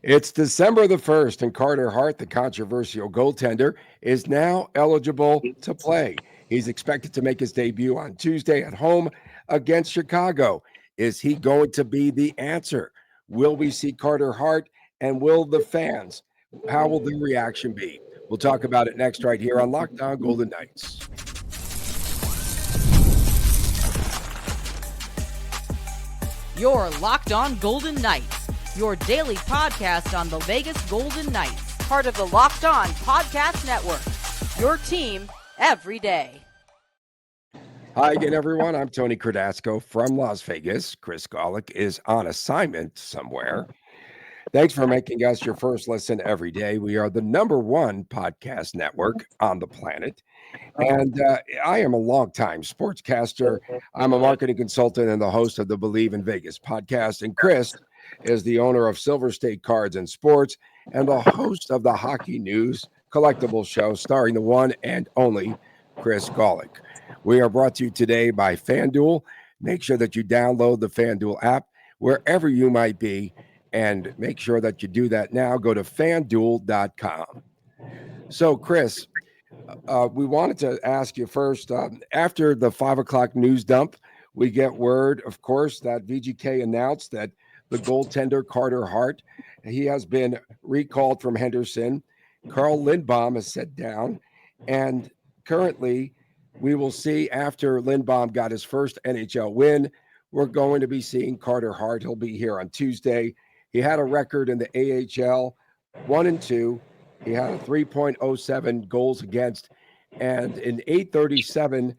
It's December the 1st, and Carter Hart, the controversial goaltender, is now eligible to play. He's expected to make his debut on Tuesday at home against Chicago. Is he going to be the answer? Will we see Carter Hart, and will the fans? How will the reaction be? We'll talk about it next, right here on Locked On Golden Knights. You're Locked On Golden Knights, your daily podcast on the Vegas Golden Knights, part of the Locked On Podcast Network, your team every day. Hi again, everyone. I'm Tony Cardasco from Las Vegas. Chris Golick is on assignment somewhere. Thanks for making us your first listen every day. We are the #1 podcast network on the planet. And I am a longtime sportscaster. I'm a marketing consultant and the host of the Believe in Vegas podcast. And Chris is the owner of Silver State Cards and Sports and the host of the Hockey News collectible show starring the one and only Chris Golick. We are brought to you today by FanDuel. Make sure that you download the FanDuel app wherever you might be, and make sure that you do that now. Go to FanDuel.com. So, Chris, we wanted to ask you first, after the 5 o'clock news dump, we get word, of course, that VGK announced that the goaltender Carter Hart, he has been recalled from Henderson. Carl Lindbaum is set down, and currently we will see after Lindbaum got his first NHL win, we're going to be seeing Carter Hart. He'll be here on Tuesday. He had a record in the AHL, 1-2. He had a 3.07 goals against and an 837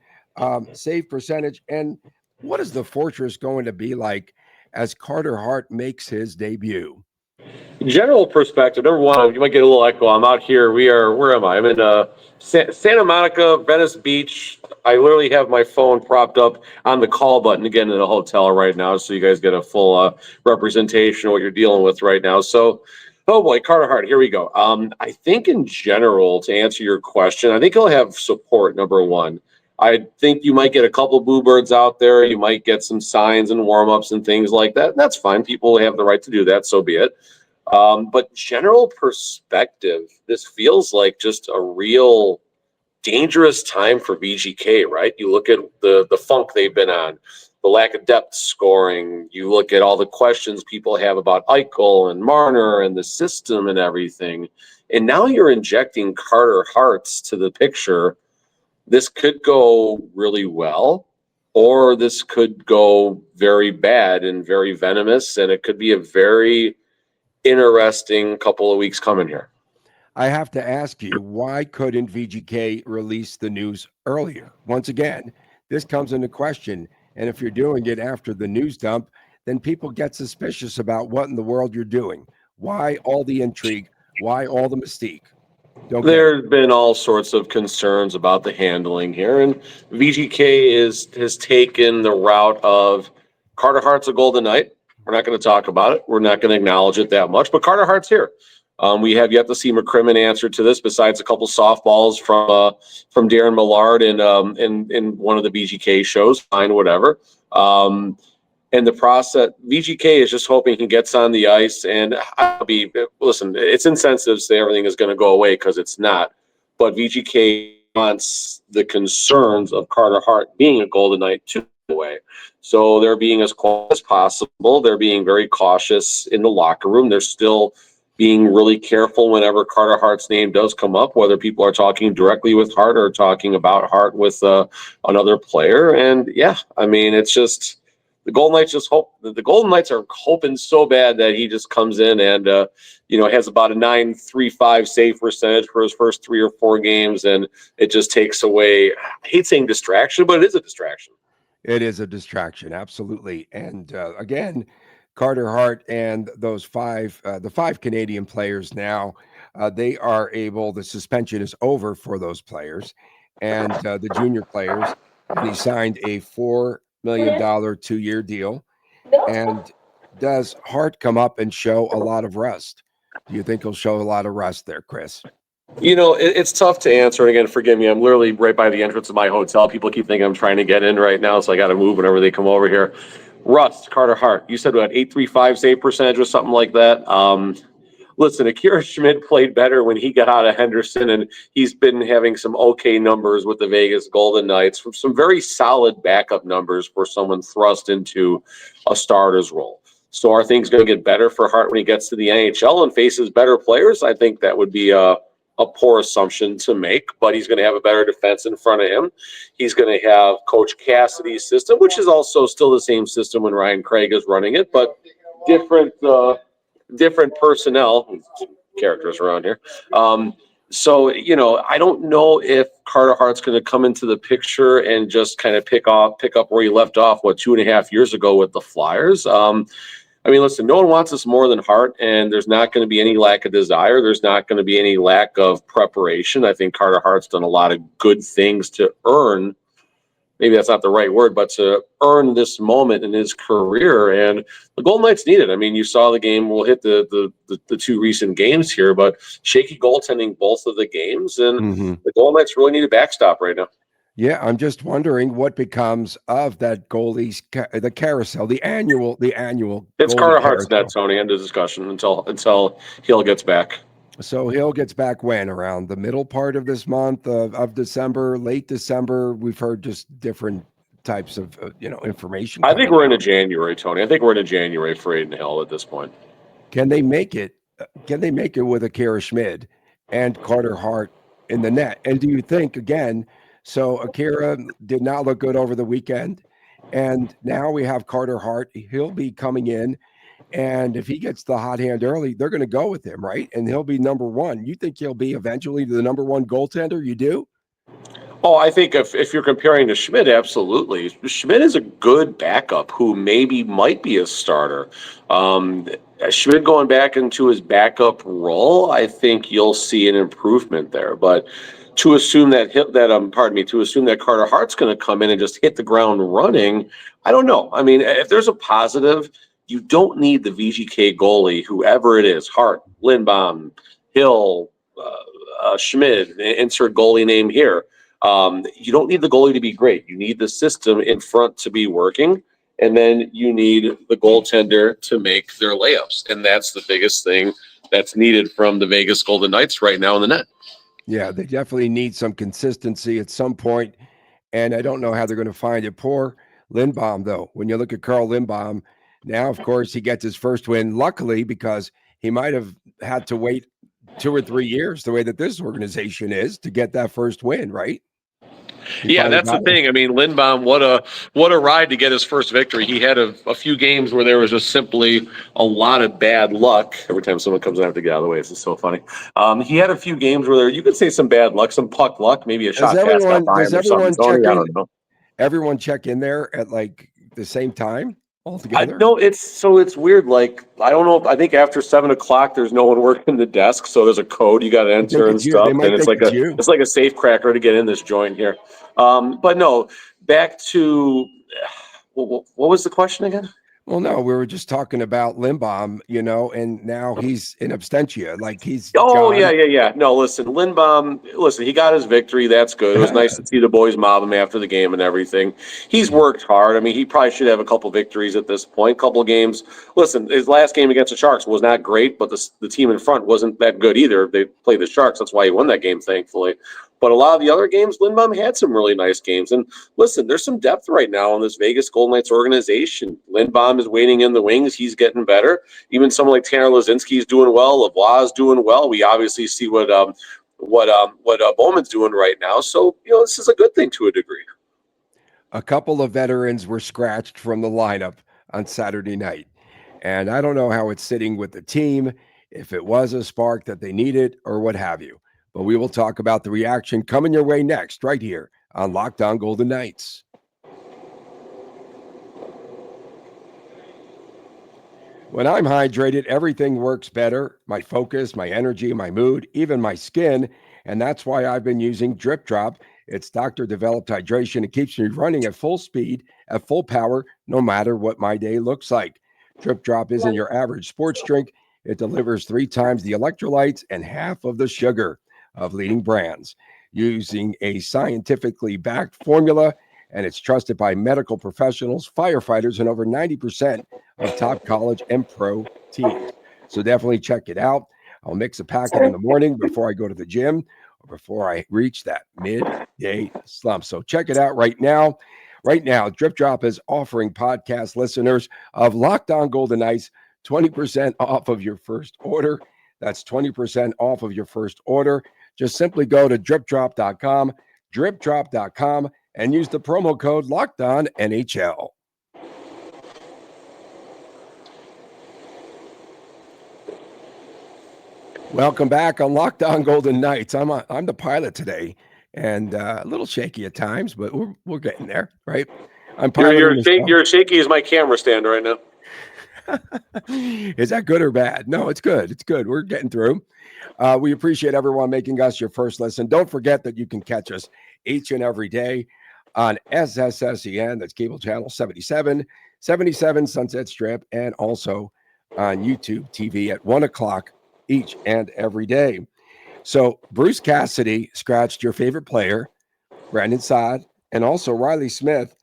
save percentage. And what is the Fortress going to be like as Carter Hart makes his debut? General perspective, number one, you might get a little echo. I'm out here. Where am I? I'm in Santa Monica, Venice Beach. I literally have my phone propped up on the call button again in a hotel right now, so you guys get a full representation of what you're dealing with right now. So, oh boy, Carter Hart, here we go. I think in general, to answer your question, I think he'll have support, number one. I think you might get a couple boo birds out there. You might get some signs and warm-ups and things like that. That's fine. People have the right to do that, so be it. But general perspective, this feels like just a real dangerous time for VGK, right? You look at the funk they've been on, the lack of depth scoring. You look at all the questions people have about Eichel and Marner and the system and everything. And now you're injecting Carter Harts to the picture. This could go really well, or this could go very bad and very venomous, and it could be a very interesting couple of weeks coming here. I have to ask you, why couldn't VGK release the news earlier? Once again, this comes into question. And if you're doing it after the news dump, then people get suspicious about what in the world you're doing. Why all the intrigue? Why all the mystique? There's been all sorts of concerns about the handling here, and VGK has taken the route of Carter Hart's a Golden Knight. We're not going to talk about it. We're not going to acknowledge it that much, but Carter Hart's here. We have yet to see McCrimmon answer to this, besides a couple softballs from Darren Millard in one of the VGK shows. Fine, whatever. And the process, VGK is just hoping he gets on the ice. And listen, it's insensitive to say everything is going to go away, because it's not. But VGK wants the concerns of Carter Hart being a Golden Knight to go away. So they're being as quiet as possible. They're being very cautious in the locker room. They're still being really careful whenever Carter Hart's name does come up, whether people are talking directly with Hart or talking about Hart with another player. And yeah, I mean, it's just the Golden Knights are hoping so bad that he just comes in and has about a 9.35 save percentage for his first 3 or 4 games, and it just takes away. I hate saying distraction, but it is a distraction. It is a distraction, absolutely. And again, Carter Hart and those the 5 Canadian players now, they are able. The suspension is over for those players, and the junior players. And he signed a $4 million 2-year deal. And does Hart come up and show a lot of rust? Do you think he'll show a lot of rust there, Chris? It's tough to answer. And again, forgive me, I'm literally right by the entrance of my hotel. People keep thinking I'm trying to get in right now, so I got to move whenever they come over here. Rust, Carter Hart, you said what, 8.35 save percentage or something like that. listen, Akira Schmid played better when he got out of Henderson, and he's been having some okay numbers with the Vegas Golden Knights, some very solid backup numbers for someone thrust into a starter's role. So are things going to get better for Hart when he gets to the NHL and faces better players? I think that would be a poor assumption to make, but he's going to have a better defense in front of him. He's going to have Coach Cassidy's system, which is also still the same system when Ryan Craig is running it, but different personnel, characters around here. So, I don't know if Carter Hart's going to come into the picture and just kind of pick up where he left off, 2.5 years ago with the Flyers. Listen, no one wants this more than Hart, and there's not going to be any lack of desire. There's not going to be any lack of preparation. I think Carter Hart's done a lot of good things to earn, maybe that's not the right word, but to earn this moment in his career. And the Golden Knights need it. You saw the game. We'll hit the two recent games here, but shaky goaltending both of the games, and the Golden Knights really need a backstop right now. Yeah, I'm just wondering what becomes of that goalie's the carousel, the annual. It's Carter Hart's net, Tony. End of discussion until Hill gets back. So Hill gets back when? Around the middle part of this month of December, late December. We've heard just different types of information. I think we're into January, Tony. I think we're into January for Aiden Hill at this point. Can they make it? Can they make it with Akira Schmid and Carter Hart in the net? And do you think again? So Akira did not look good over the weekend, and now we have Carter Hart. He'll be coming in, and if he gets the hot hand early, they're going to go with him, right? And he'll be number one. You think he'll be eventually the number one goaltender? You do? Oh, I think if you're comparing to Schmid, absolutely. Schmid is a good backup who might be a starter. Schmid going back into his backup role, I think you'll see an improvement there, but to assume that Carter Hart's going to come in and just hit the ground running, I don't know. If there's a positive, you don't need the VGK goalie, whoever it is, Hart, Lindbaum, Hill, Schmid, insert goalie name here. You don't need the goalie to be great. You need the system in front to be working, and then you need the goaltender to make their layups, and that's the biggest thing that's needed from the Vegas Golden Knights right now in the net. Yeah, they definitely need some consistency at some point, and I don't know how they're going to find it. Poor Lindbaum, though. When you look at Carl Lindbaum, now, of course, he gets his first win, luckily, because he might have had to wait 2 or 3 years, the way that this organization is, to get that first win, right? Yeah, that's the thing. Lindbaum, what a ride to get his first victory. He had a few games where there was just simply a lot of bad luck. Every time someone comes in, I have to get out of the way. This is so funny. He had a few games where you could say some bad luck, some puck luck, maybe a shot pass got by him or something. I don't know. Everyone check in there at the same time altogether? No, it's weird. I don't know. I think after 7:00, there's no one working the desk, so there's a code you got to enter and stuff, and it's like a safe cracker to get in this joint here. But no, back to what was the question again? Well, no, we were just talking about Lindbaum, and now he's in absentia. He's gone. Yeah. No, listen, Lindbaum, he got his victory. That's good. It was nice to see the boys mob him after the game and everything. He's worked hard. He probably should have a couple victories at this point, couple games. Listen, his last game against the Sharks was not great, but the team in front wasn't that good either. They played the Sharks. That's why he won that game, thankfully. But a lot of the other games, Lindbaum had some really nice games. And listen, there's some depth right now in this Vegas Golden Knights organization. Lindbaum is waiting in the wings. He's getting better. Even someone like Tanner Lazinski's doing well. Lavoie's doing well. We obviously see what Bowman's doing right now. So, this is a good thing to a degree. A couple of veterans were scratched from the lineup on Saturday night. And I don't know how it's sitting with the team, if it was a spark that they needed or what have you. But we will talk about the reaction coming your way next, right here on Locked On Golden Knights. When I'm hydrated, everything works better. My focus, my energy, my mood, even my skin. And that's why I've been using Drip Drop. It's doctor-developed hydration. It keeps me running at full speed, at full power, no matter what my day looks like. Drip Drop isn't your average sports drink. It delivers 3 times the electrolytes and half of the sugar of leading brands, using a scientifically backed formula, and it's trusted by medical professionals, firefighters, and over 90% of top college and pro teams. So definitely check it out. I'll mix a packet in the morning before I go to the gym or before I reach that midday slump. So check it out right now. Right now, Drip Drop is offering podcast listeners of Locked On Golden Knights 20% off of your first order. That's 20% off of your first order. Just simply go to dripdrop.com, dripdrop.com, and use the promo code LOCKEDONNHL. Welcome back on Locked On Golden Knights. I'm the pilot today, and a little shaky at times, but we're getting there, right? I'm piloting You're shaky as my camera stand right now. Is that good or bad? No, it's good. It's good. We're getting through. We appreciate everyone making us your first listen. Don't forget that you can catch us each and every day on SSSEN, that's cable channel 77 Sunset Strip, and also on YouTube TV at 1 o'clock each and every day. So Bruce Cassidy scratched your favorite player, Brandon Saad, and also Reilly Smith,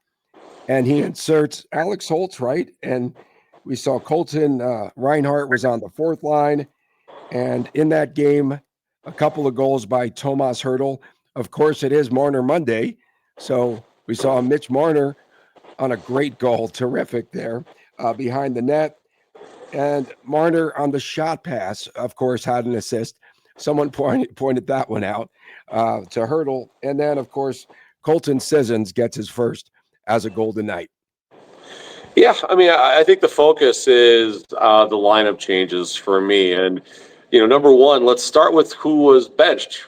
and he inserts Alex Holtz, right? And we saw Colton Reinhart was on the fourth line, and in that game, a couple of goals by Tomas Hertl. Of course, it is Marner Monday, so we saw Mitch Marner on a great goal, terrific there behind the net. And Marner on the shot pass, of course, had an assist. Someone pointed that one out to Hertl. And then, of course, Colton Sissons gets his first as a Golden Knight. Yeah, I mean, I think the focus is the lineup changes for me. And, number one, let's start with who was benched.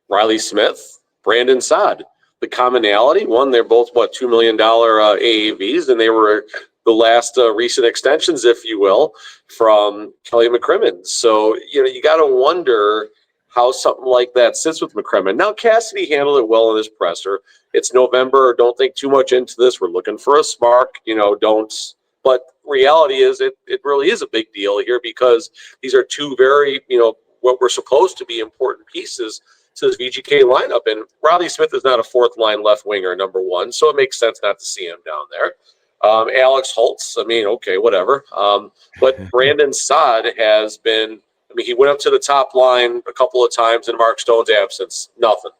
Reilly Smith, Brandon Saad. The commonality, one, they're both, $2 million AAVs, and they were the last recent extensions, if you will, from Kelly McCrimmon. So, you got to wonder how something like that sits with McCrimmon. Now, Cassidy handled it well in his presser. It's November. Don't think too much into this. We're looking for a spark. Don't. But reality is it really is a big deal here because these are two very, what were supposed to be important pieces to this VGK lineup. And Reilly Smith is not a fourth line left winger, number one. So it makes sense not to see him down there. Alex Holtz, okay, whatever. But Brandon Saad has been, he went up to the top line a couple of times in Mark Stone's absence. Nothing.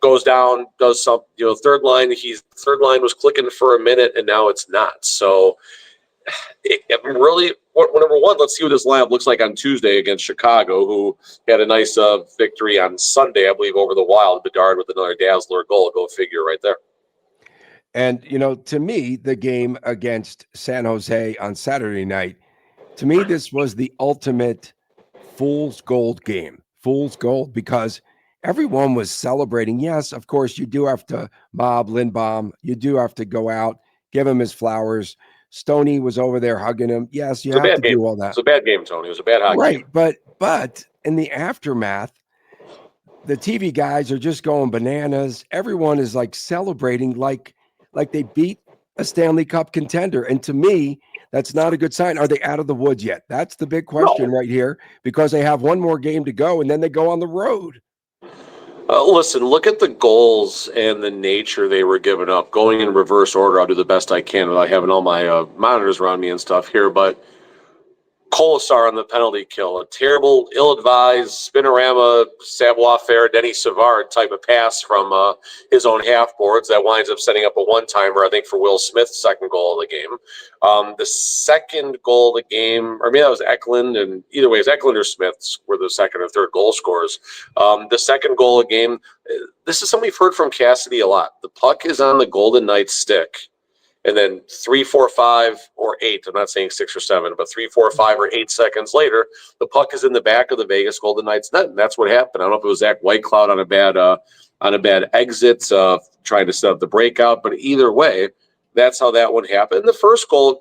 Goes down, does some, third line was clicking for a minute, and now it's not. So, number one, let's see what this lineup looks like on Tuesday against Chicago, who had a nice victory on Sunday, I believe, over the Wild. Bedard with another dazzler goal. Go figure right there. And, to me, the game against San Jose on Saturday night, to me, this was the ultimate fool's gold game. Fool's gold, because everyone was celebrating. Yes, of course, you do have to mob Lindbaum. You do have to go out, give him his flowers. Stoney was over there hugging him. Yes, you have to do all that. It's a bad game, Tony. It was a bad hockey game. Right, but in the aftermath, the TV guys are just going bananas. Everyone is like celebrating like they beat a Stanley Cup contender. And to me, that's not a good sign. Are they out of the woods yet? That's the big question right here, because they have one more game to go, and then they go on the road. Listen, look at the goals and the nature they were giving up. Going in reverse order, I'll do the best I can without having all my monitors around me and stuff here. But Colasar on the penalty kill, a terrible, ill-advised spinorama, savoir-faire, Denny Savard type of pass from his own half-boards that winds up setting up a one-timer, I think, for Will Smith's second goal of the game. The second goal of the game, or maybe that was Eklund, and either way, it's Eklund or Smith's were the second or third goal scorers. The second goal of the game, this is something we've heard from Cassidy a lot. The puck is on the Golden Knights stick. And then 3, 4, 5, or 8, I'm not saying 6 or 7, but 3, 4, 5, or 8 seconds later, the puck is in the back of the Vegas Golden Knights net. And that's what happened. I don't know if it was Zach Whitecloud on a bad exit, trying to set up the breakout. But either way, that's how that one happened. And the first goal,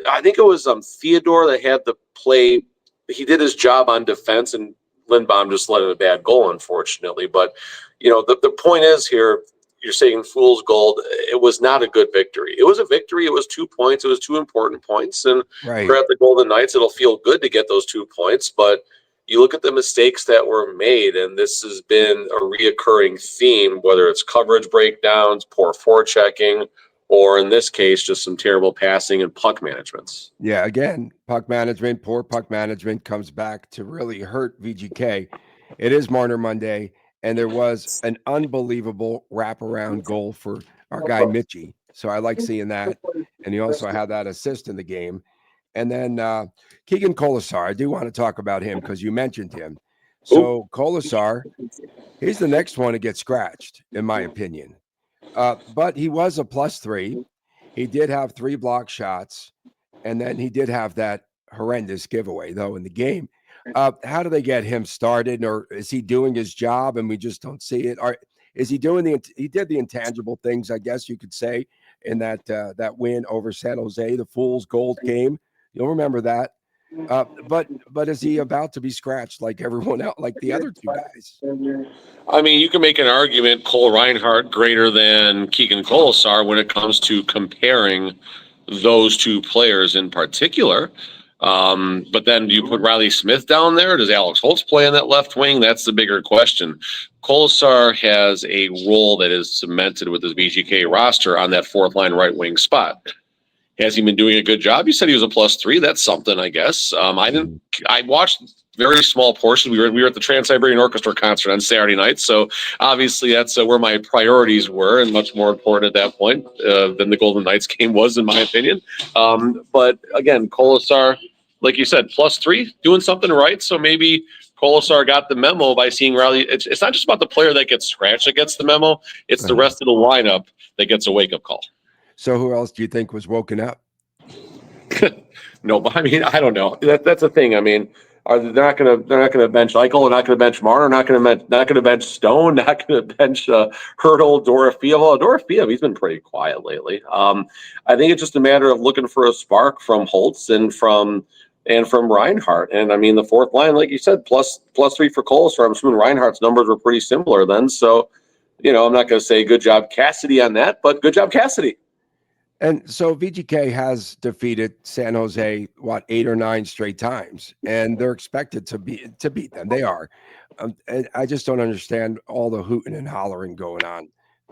I think it was Theodore that had the play. He did his job on defense, and Lindbaum just let in a bad goal, unfortunately. But, the point is here, you're saying fool's gold. It was not a good victory. It was a victory. It was 2 points. It was 2 important points. And right. For the Golden Knights, it'll feel good to get those 2 points. But you look at the mistakes that were made, and this has been a reoccurring theme, whether it's coverage breakdowns, poor forechecking, or in this case, just some terrible passing and puck managements. Yeah, again, puck management, poor puck management comes back to really hurt VGK. It is Marner Monday, and there was an unbelievable wraparound goal for our guy Mitchie. So I like seeing that. And he also had that assist in the game. And then Keegan Colasar, I do want to talk about him because you mentioned him. So Colasar, he's the next one to get scratched, in my opinion. But he was a +3. He did have 3 block shots, and then he did have that horrendous giveaway, though, in the game. How do they get him started, or is he doing his job and we just don't see it? Or is he doing he did the intangible things, I guess you could say, in that win over San Jose, the Fool's Gold game? You'll remember that. But is he about to be scratched like everyone else, like the other 2 guys? I mean, you can make an argument Cole Reinhardt greater than Keegan Colasar when it comes to comparing those 2 players in particular. But then do you put Reilly Smith down there? Does Alex Holtz play on that left wing? That's the bigger question. Colasar has a role that is cemented with his VGK roster on that 4th line right wing spot. Has he been doing a good job? You said he was a +3. That's something, I guess. I watched very small portions. We were at the Trans-Siberian Orchestra concert on Saturday night, so obviously that's where my priorities were, and much more important at that point than the Golden Knights game was, in my opinion. But again, Colasar, like you said, +3, doing something right. So maybe Colasar got the memo by seeing Reilly. It's not just about the player that gets scratched that gets the memo. It's the rest of the lineup that gets a wake-up call. So who else do you think was woken up? No, but I mean, I don't know. That's the thing. I mean, they're not gonna bench Eichel, they're not gonna bench Marner, not gonna bench Stone, not gonna bench Hurdle, Dorofeev. Dorofeev, he's been pretty quiet lately. I think it's just a matter of looking for a spark from Holtz and from Reinhardt. And I mean, the 4th line, like you said, +3 for Cole. So I'm assuming Reinhardt's numbers were pretty similar then. So, I'm not going to say good job Cassidy on that, but good job Cassidy. And so VGK has defeated San Jose, 8 or 9 straight times, and they're expected to beat them. They are. And I just don't understand all the hooting and hollering going on.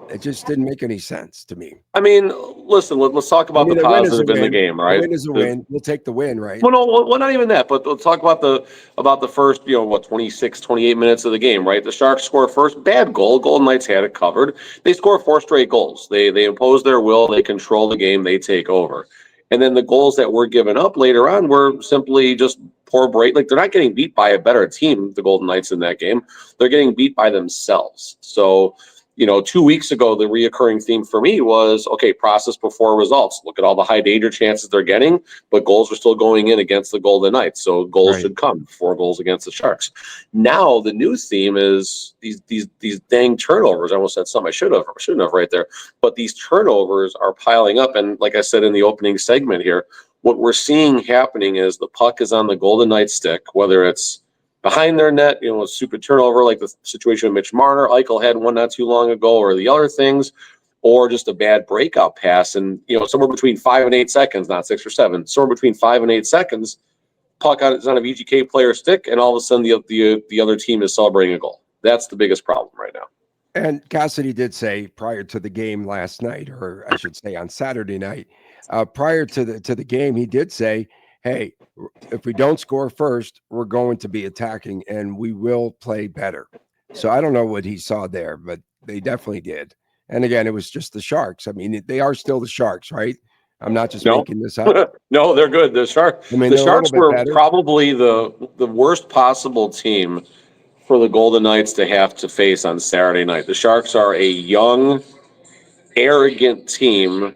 It just didn't make any sense to me. I mean, listen, let's talk about the positive in the game, right? The win is a win. We'll take the win, right? Well, not even that, but let's talk about the first, 26, 28 minutes of the game, right? The Sharks score first, bad goal. Golden Knights had it covered. They score 4 straight goals. They impose their will. They control the game. They take over. And then the goals that were given up later on were simply just poor break. Like, they're not getting beat by a better team, the Golden Knights, in that game. They're getting beat by themselves. So, 2 weeks ago, the reoccurring theme for me was, okay, process before results. Look at all the high danger chances they're getting, but goals are still going in against the Golden Knights. So goals should come, 4 goals against the Sharks. Now the new theme is these dang turnovers. I almost said something I shouldn't have right there. But these turnovers are piling up. And like I said in the opening segment here, what we're seeing happening is the puck is on the Golden Knights stick, whether it's behind their net, a stupid turnover like the situation with Mitch Marner, Eichel had one not too long ago, or the other things, or just a bad breakout pass. And, somewhere between 5 and 8 seconds, not 6 or 7, somewhere between 5 and 8 seconds, puck is on a VGK player stick, and all of a sudden the other team is celebrating a goal. That's the biggest problem right now. And Cassidy did say prior to the game last night, or I should say on Saturday night, prior to the game, he did say, hey, if we don't score first, we're going to be attacking and we will play better. So I don't know what he saw there, but they definitely did. And again, it was just the Sharks. I mean, they are still the Sharks, right? I'm not just making this up. No, they're good. The Sharks were probably the worst possible team for the Golden Knights to have to face on Saturday night. The Sharks are a young, arrogant team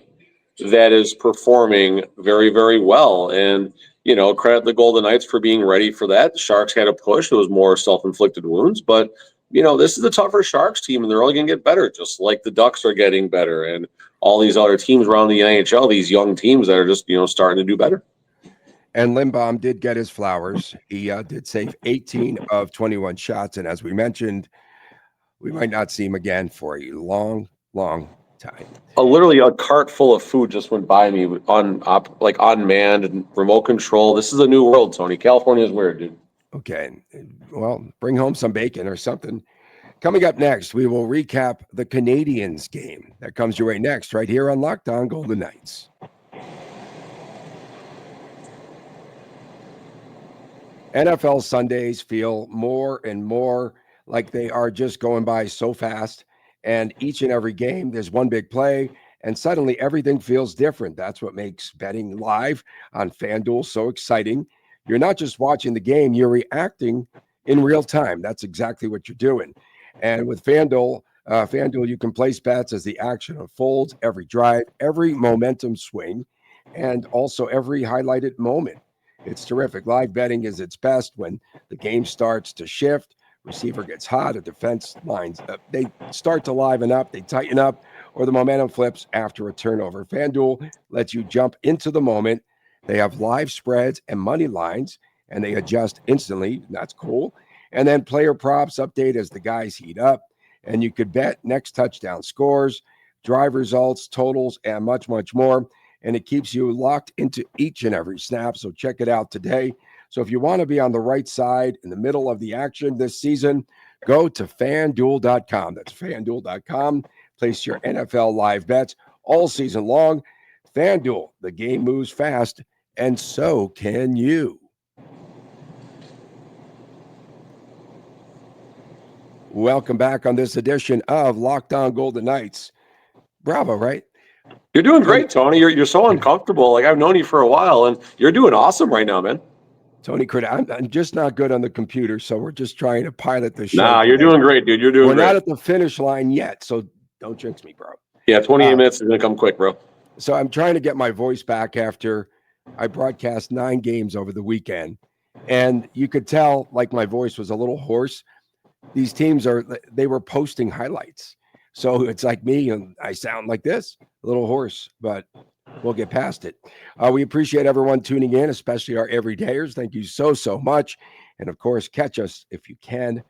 that is performing very, very well. And, credit the Golden Knights for being ready for that. The Sharks had a push. It was more self-inflicted wounds. But, this is a tougher Sharks team, and they're only going to get better, just like the Ducks are getting better. And all these other teams around the NHL, these young teams that are just, starting to do better. And Lindbaum did get his flowers. He did save 18 of 21 shots. And as we mentioned, we might not see him again for a long, long time. Literally a cart full of food just went by me unmanned and remote control. This is a new world, Tony. California is weird, dude. Okay. Well, bring home some bacon or something. Coming up next, we will recap the Canadiens game. That comes your way next, right here on Locked On Golden Knights. NFL Sundays feel more and more like they are just going by so fast. And each and every game, there's one big play, and suddenly everything feels different. That's what makes betting live on FanDuel so exciting. You're not just watching the game, you're reacting in real time. That's exactly what you're doing. And with FanDuel, you can place bets as the action unfolds, every drive, every momentum swing, and also every highlighted moment. It's terrific. Live betting is its best when the game starts to shift, receiver gets hot, a defense lines up. They start to liven up, they tighten up, or the momentum flips after a turnover. FanDuel lets you jump into the moment. They have live spreads and money lines, and they adjust instantly. That's cool. And then player props update as the guys heat up. And you could bet next touchdown scores, drive results, totals, and much, much more. And it keeps you locked into each and every snap. So check it out today. So if you want to be on the right side in the middle of the action this season, go to FanDuel.com. That's FanDuel.com. Place your NFL live bets all season long. FanDuel, the game moves fast, and so can you. Welcome back on this edition of Locked On Golden Knights. Bravo, right? You're doing great, Tony. You're so uncomfortable. Like, I've known you for a while, and you're doing awesome right now, man. Tony, I'm just not good on the computer, so we're just trying to pilot the show. Nah, you're doing great, dude. You're doing great. We're not at the finish line yet, so don't jinx me, bro. Yeah, 28 minutes is going to come quick, bro. So I'm trying to get my voice back after I broadcast 9 games over the weekend, and you could tell, like, my voice was a little hoarse. These teams they were posting highlights. So it's like me, and I sound like this, a little hoarse, but we'll get past it. We appreciate everyone tuning in, especially our everydayers. Thank you so, so much. And, of course, catch us, if you can,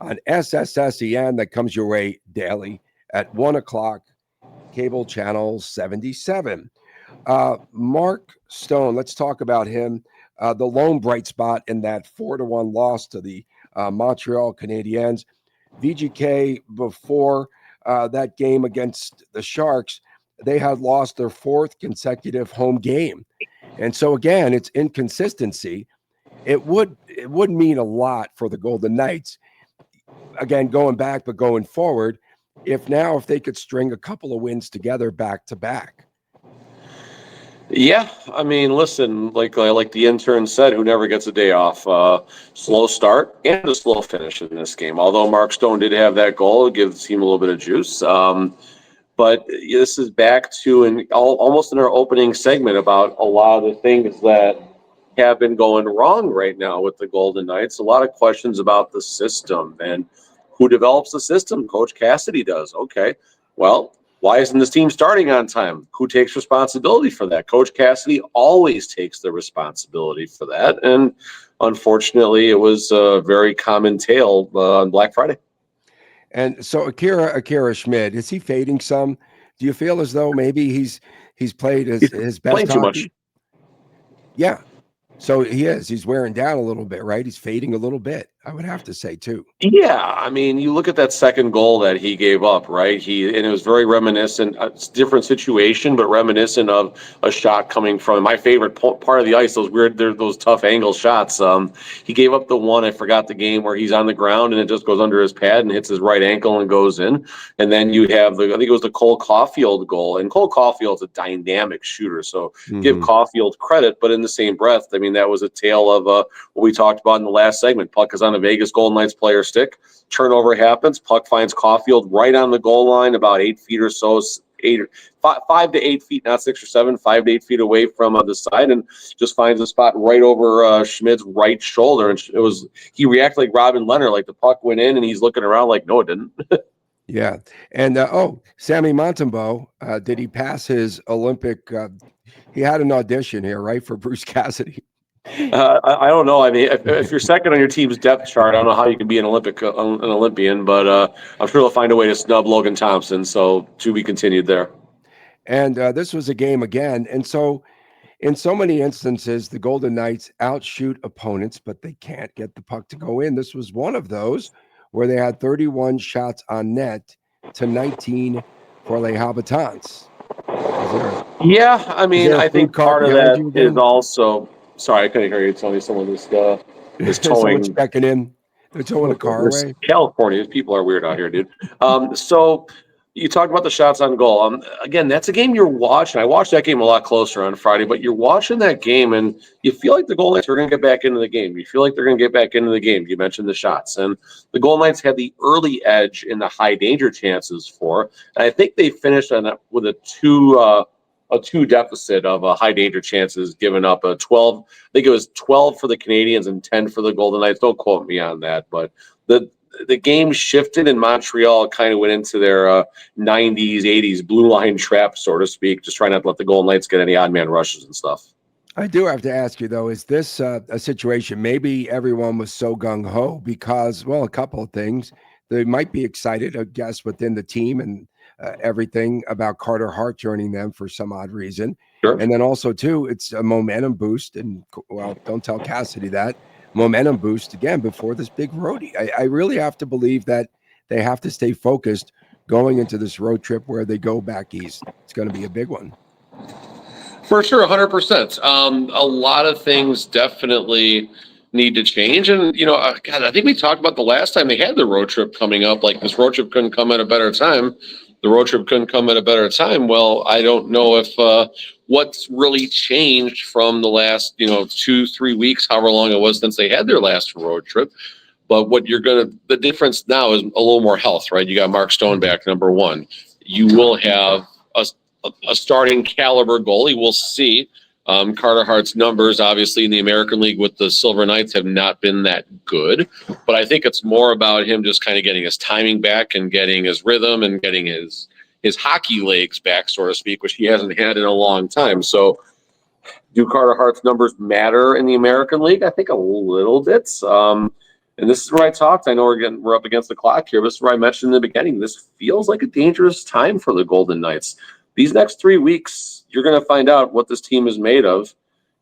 on SSSEN. That comes your way daily at 1 o'clock, cable channel 77. Mark Stone, let's talk about him. The lone bright spot in that 4-1 loss to the Montreal Canadiens. VGK, before that game against the Sharks, they had lost their 4th consecutive home game. And so, again, it's inconsistency. It would mean a lot for the Golden Knights, again, going back, but going forward, if they could string a couple of wins together back to back. Yeah, I mean, listen, like the intern said, who never gets a day off. Slow start and a slow finish in this game. Although Mark Stone did have that goal, it gives the team a little bit of juice. But this is back to almost in our opening segment about a lot of the things that have been going wrong right now with the Golden Knights. A lot of questions about the system and who develops the system. Coach Cassidy does. Okay, well, why isn't this team starting on time? Who takes responsibility for that? Coach Cassidy always takes the responsibility for that. And unfortunately, it was a very common tale on Black Friday. And so Akira Schmid, is he fading some? Do you feel as though maybe he's played his best playing hockey? Too much. Yeah. So he is. He's wearing down a little bit, right? He's fading a little bit, I would have to say, too. Yeah, I mean, you look at that second goal that he gave up, right? And it was very reminiscent. It's a different situation, but reminiscent of a shot coming from my favorite part of the ice. Those tough angle shots. He gave up the one. I forgot the game where he's on the ground and it just goes under his pad and hits his right ankle and goes in. And then you have I think it was the Cole Caulfield goal. And Cole Caulfield's a dynamic shooter, so give Caulfield credit. But in the same breath, I mean, that was a tale of what we talked about in the last segment. Puck is on a Vegas Golden Knights player stick. Turnover happens. Puck finds Caulfield right on the goal line, about 8 feet or so, 5 to 8 feet, not 6 or 7, 5 to 8 feet away from the side, and just finds a spot right over Schmid's right shoulder. And he reacted like Robin Leonard, like the puck went in, and he's looking around like, no, it didn't. Yeah. And, Sammy Montembeault, did he pass his Olympic? He had an audition here, right, for Bruce Cassidy. I don't know. I mean, if you're second on your team's depth chart, I don't know how you can be an Olympian, but I'm sure they'll find a way to snub Logan Thompson. So to be continued there. And this was a game again. And so in so many instances, the Golden Knights outshoot opponents, but they can't get the puck to go in. This was one of those where they had 31 shots on net to 19 for Les Habitants. Yeah, I mean, I think part of that is also. Sorry, I couldn't hear you, Tony. Someone is towing. Someone's checking in. They're towing a car away. California. People are weird out here, dude. So you talked about the shots on goal. Again, that's a game you're watching. I watched that game a lot closer on Friday, but you're watching that game and you feel like the Golden Knights are going to get back into the game. You feel like they're going to get back into the game. You mentioned the shots, and the Golden Knights had the early edge in the high danger chances for. And I think they finished on that with a two deficit of high danger chances, given up a 12. I think it was 12 for the Canadians and 10 for the Golden Knights. Don't quote me on that, but the game shifted and Montreal kind of went into their 90s, 80s blue line trap, so to speak, just trying not to let the Golden Knights get any odd man rushes and stuff. I do have to ask you, though, is this a situation, maybe everyone was so gung-ho because, well, a couple of things. They might be excited, I guess, within the team and everything about Carter Hart joining them for some odd reason. Sure. And then also, too, it's a momentum boost. And, well, don't tell Cassidy that. Momentum boost, again, before this big roadie. I really have to believe that they have to stay focused going into this road trip where they go back east. It's going to be a big one. For sure, 100%. A lot of things definitely need to change. And, God, I think we talked about the last time they had the road trip coming up, like this road trip couldn't come at a better time. The road trip couldn't come at a better time. Well, I don't know if what's really changed from the last, 2-3 weeks, however long it was since they had their last road trip. But the difference now is a little more health, right? You got Mark Stone back, number one. You will have a starting caliber goalie. We'll see. Carter Hart's numbers, obviously, in the American League with the Silver Knights have not been that good. But I think it's more about him just kind of getting his timing back and getting his rhythm and getting his hockey legs back, so to speak, which he hasn't had in a long time. So do Carter Hart's numbers matter in the American League? I think a little bit. And this is where I talked. I know we're up against the clock here. But this is where I mentioned in the beginning. This feels like a dangerous time for the Golden Knights. These next 3 weeks, you're going to find out what this team is made of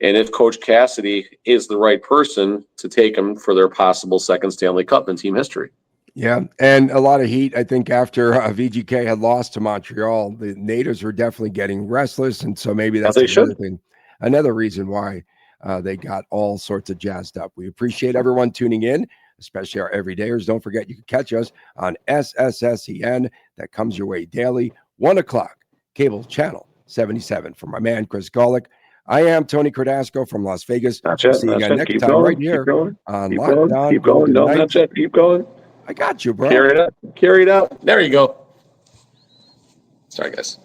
and if Coach Cassidy is the right person to take them for their possible second Stanley Cup in team history. Yeah, and a lot of heat, I think, after VGK had lost to Montreal. The natives were definitely getting restless, and so maybe that's another reason why they got all sorts of jazzed up. We appreciate everyone tuning in, especially our everydayers. Don't forget, you can catch us on SSSEN. That comes your way daily, 1 o'clock. Cable channel 77. For my man, Chris Golick, I am Tony Cardasco from Las Vegas. Gotcha. See you again next time right here on Locked On Golden Knights. Keep going. I got you, bro. Carry it up. There you go. Sorry, guys.